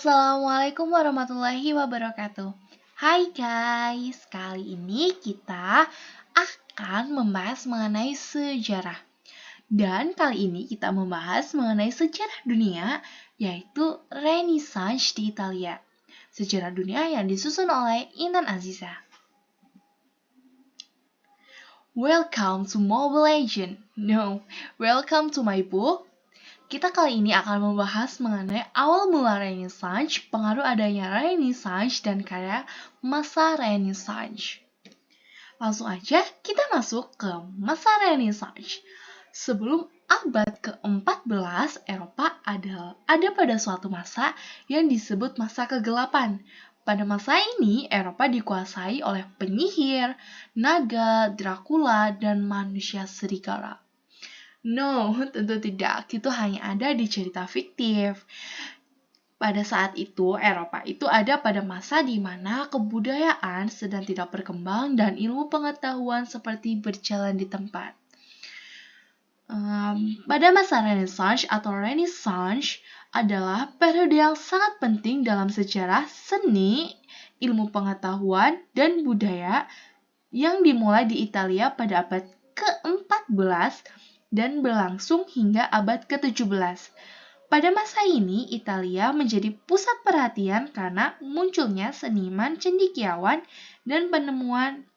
Assalamualaikum warahmatullahi wabarakatuh. Hai guys, kali ini kita akan membahas mengenai sejarah. Dan kali ini kita membahas mengenai sejarah dunia, yaitu Renaissance di Italia. Sejarah dunia yang disusun oleh Intan Aziza. Welcome to Mobile Legend. No, welcome to my book. Kita kali ini akan membahas mengenai awal mula Renaissance, pengaruh adanya Renaissance, dan karya masa Renaissance. Langsung aja kita masuk ke masa Renaissance. Sebelum abad ke-14, Eropa ada pada suatu masa yang disebut masa kegelapan. Pada masa ini, Eropa dikuasai oleh penyihir, naga, Dracula, dan manusia serigala. No, tentu tidak. Itu hanya ada di cerita fiktif. Pada saat itu, Eropa itu ada pada masa di mana kebudayaan sedang tidak berkembang dan ilmu pengetahuan seperti berjalan di tempat. Pada masa Renaissance atau Renaissance adalah periode yang sangat penting dalam sejarah seni, ilmu pengetahuan, dan budaya yang dimulai di Italia pada abad ke-14 dan berlangsung hingga abad ke-17. Pada masa ini, Italia menjadi pusat perhatian karena munculnya seniman cendekiawan dan penemuan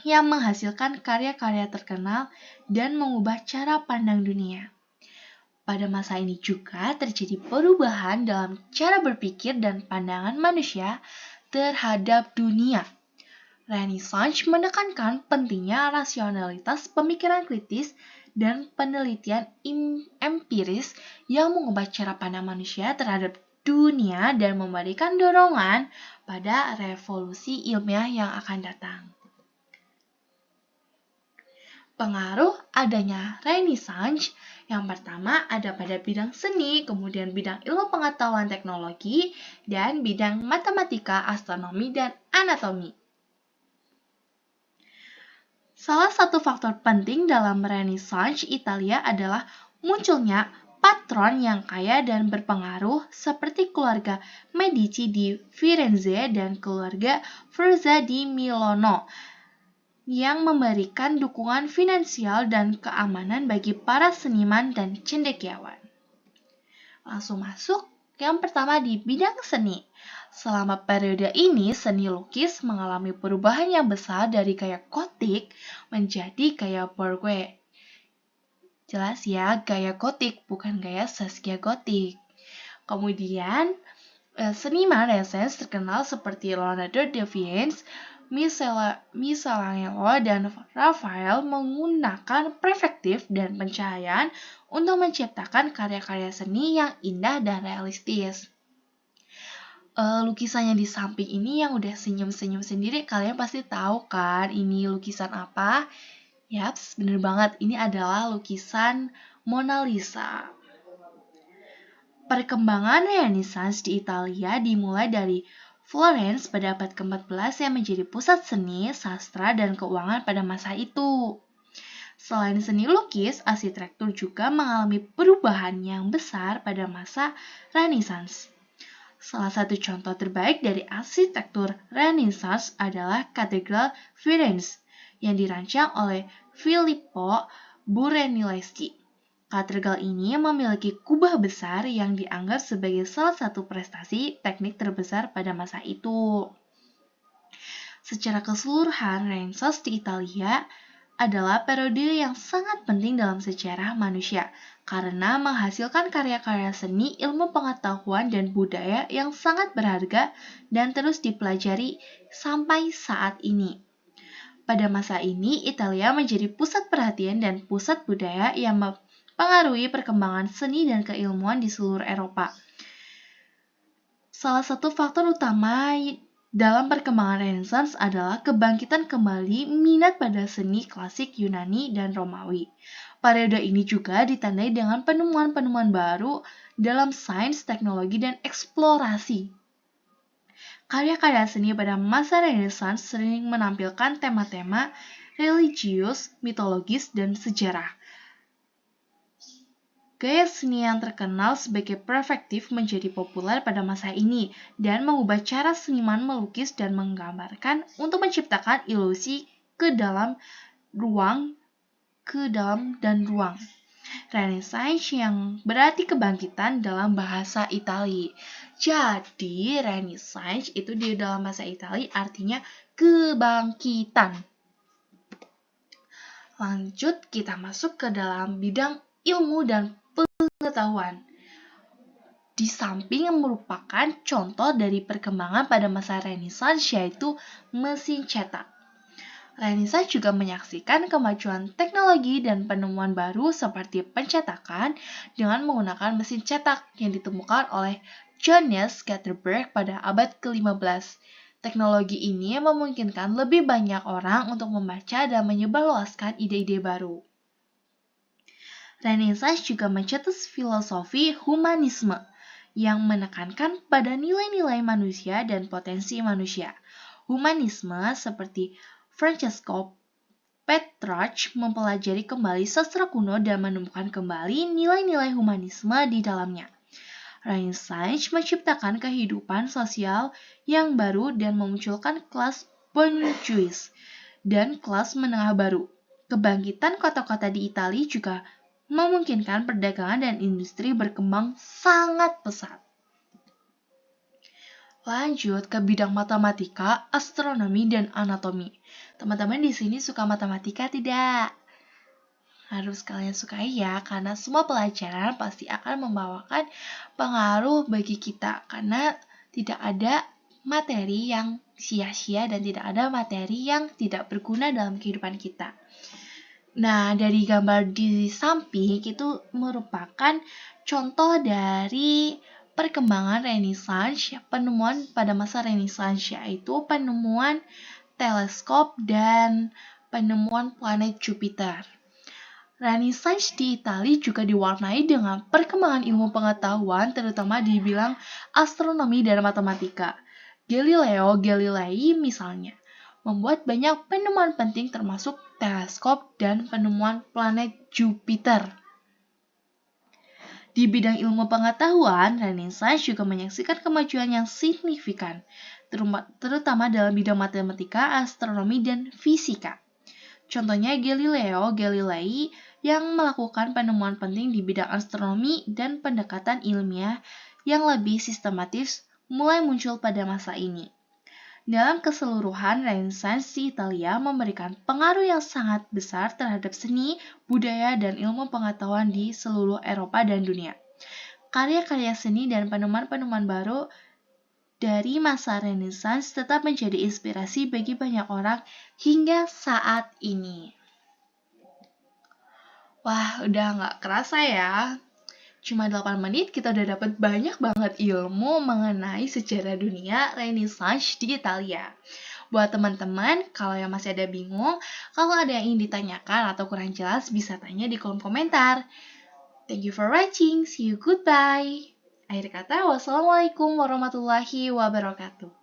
yang menghasilkan karya-karya terkenal dan mengubah cara pandang dunia. Pada masa ini juga terjadi perubahan dalam cara berpikir dan pandangan manusia terhadap dunia. Renaissance menekankan pentingnya rasionalitas pemikiran kritis dan penelitian empiris yang mengubah cara pandang manusia terhadap dunia dan memberikan dorongan pada revolusi ilmiah yang akan datang. Pengaruh adanya Renaissance yang pertama ada pada bidang seni, kemudian bidang ilmu pengetahuan teknologi, dan bidang matematika, astronomi, dan anatomi. Salah satu faktor penting dalam Renaissance Italia adalah munculnya patron yang kaya dan berpengaruh seperti keluarga Medici di Firenze dan keluarga Sforza di Milano yang memberikan dukungan finansial dan keamanan bagi para seniman dan cendekiawan. Langsung masuk yang pertama di bidang seni. Selama periode ini, seni lukis mengalami perubahan yang besar dari gaya gotik menjadi gaya Baroque. Jelas ya, gaya gotik bukan gaya Saskia gotik. Kemudian, seniman Renaissance terkenal seperti Leonardo da Vinci, Michelangelo, dan Raphael menggunakan perspektif dan pencahayaan untuk menciptakan karya-karya seni yang indah dan realistis. Lukisannya di samping ini yang udah senyum-senyum sendiri, kalian pasti tahu kan ini lukisan apa? Yaps, bener banget, ini adalah lukisan Mona Lisa. Perkembangan Renaissance di Italia dimulai dari Florence pada abad ke-14 yang menjadi pusat seni, sastra, dan keuangan pada masa itu. Selain seni lukis, arsitektur juga mengalami perubahan yang besar pada masa Renaissance. Salah satu contoh terbaik dari arsitektur Renaissance adalah Katedral Firenze yang dirancang oleh Filippo Brunelleschi. Katedral ini memiliki kubah besar yang dianggap sebagai salah satu prestasi teknik terbesar pada masa itu. Secara keseluruhan, Renaissance di Italia adalah periode yang sangat penting dalam sejarah manusia karena menghasilkan karya-karya seni, ilmu pengetahuan, dan budaya yang sangat berharga dan terus dipelajari sampai saat ini. Pada masa ini, Italia menjadi pusat perhatian dan pusat budaya yang mempengaruhi perkembangan seni dan keilmuan di seluruh Eropa. Salah satu faktor utama dalam perkembangan Renaissance adalah kebangkitan kembali minat pada seni klasik Yunani dan Romawi. Periode ini juga ditandai dengan penemuan-penemuan baru dalam sains, teknologi, dan eksplorasi. Karya-karya seni pada masa Renaissance sering menampilkan tema-tema religius, mitologis, dan sejarah. Gaya seni yang terkenal sebagai perfektif menjadi populer pada masa ini dan mengubah cara seniman melukis dan menggambarkan untuk menciptakan ilusi ke dalam dan ruang. Renaissance yang berarti kebangkitan dalam bahasa Italia. Jadi, Renaissance itu di dalam bahasa Italia artinya kebangkitan. Lanjut, kita masuk ke dalam bidang ilmu dan pengetahuan. Di samping yang merupakan contoh dari perkembangan pada masa Renaissance yaitu mesin cetak. Renaissance juga menyaksikan kemajuan teknologi dan penemuan baru seperti pencetakan dengan menggunakan mesin cetak yang ditemukan oleh Johannes Gutenberg pada abad ke-15. Teknologi ini memungkinkan lebih banyak orang untuk membaca dan menyebarluaskan ide-ide baru. Renaissance juga mencetus filosofi humanisme yang menekankan pada nilai-nilai manusia dan potensi manusia. Humanisme seperti Francesco Petrarch mempelajari kembali sastra kuno dan menemukan kembali nilai-nilai humanisme di dalamnya. Renaissance menciptakan kehidupan sosial yang baru dan memunculkan kelas bourgeois dan kelas menengah baru. Kebangkitan kota-kota di Italia juga memungkinkan perdagangan dan industri berkembang sangat pesat. Lanjut ke bidang matematika, astronomi, dan anatomi. Teman-teman di sini suka matematika tidak? Harus kalian sukai ya, karena semua pelajaran pasti akan membawakan pengaruh bagi kita. Karena tidak ada materi yang sia-sia dan tidak ada materi yang tidak berguna dalam kehidupan kita. Nah, dari gambar di samping itu merupakan contoh dari perkembangan Renaissance, penemuan pada masa Renaissance yaitu penemuan teleskop dan penemuan planet Jupiter. Renaissance di Italia juga diwarnai dengan perkembangan ilmu pengetahuan terutama di bidang astronomi dan matematika. Galileo Galilei misalnya membuat banyak penemuan penting termasuk teleskop dan penemuan planet Jupiter. Di bidang ilmu pengetahuan, Renaissance juga menyaksikan kemajuan yang signifikan, terutama dalam bidang matematika, astronomi, dan fisika. Contohnya Galileo Galilei yang melakukan penemuan penting di bidang astronomi dan pendekatan ilmiah yang lebih sistematis mulai muncul pada masa ini. Dalam keseluruhan, Renaissance di Italia memberikan pengaruh yang sangat besar terhadap seni, budaya, dan ilmu pengetahuan di seluruh Eropa dan dunia. Karya-karya seni dan penemuan-penemuan baru dari masa Renaissance tetap menjadi inspirasi bagi banyak orang hingga saat ini. Wah, udah nggak kerasa ya. Cuma 8 menit kita udah dapat banyak banget ilmu mengenai sejarah dunia Renaissance di Italia. Buat teman-teman, kalau yang masih ada bingung, kalau ada yang ingin ditanyakan atau kurang jelas, bisa tanya di kolom komentar. Thank you for watching. See you, goodbye. Akhir kata, wassalamualaikum warahmatullahi wabarakatuh.